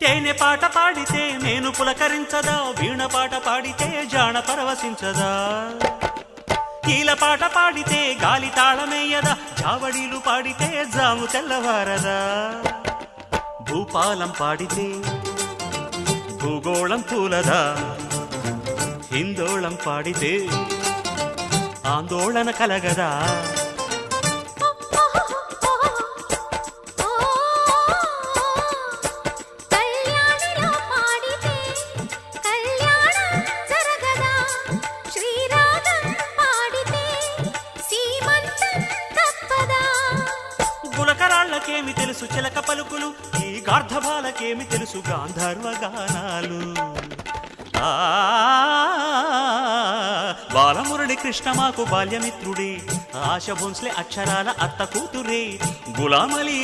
తేనె పాట పాడితే నేను పులకరించదా, వీణ పాట పాడితే జాణ పరవశించదా, కీల పాట పాడితే గాలి తాళమేయదా, జావడీలు పాడితే జాము తెల్లవారదా, భూపాలం పాడితే భూగోళం పూలదా, హిందోళం పాడితే ఆందోళన కలగదా. గులకరాళ్ళకేమి తెలుసు చిలక పలుకులు, ఈ గార్ధబాలకేమి తెలుసు గాంధర్వ గానాలు. బాలమురళి కృష్ణ మాకు బాల్యమిత్రుడే, ఆశ భోన్స్లే అక్షరాల అత్త కూతురే, గులామలి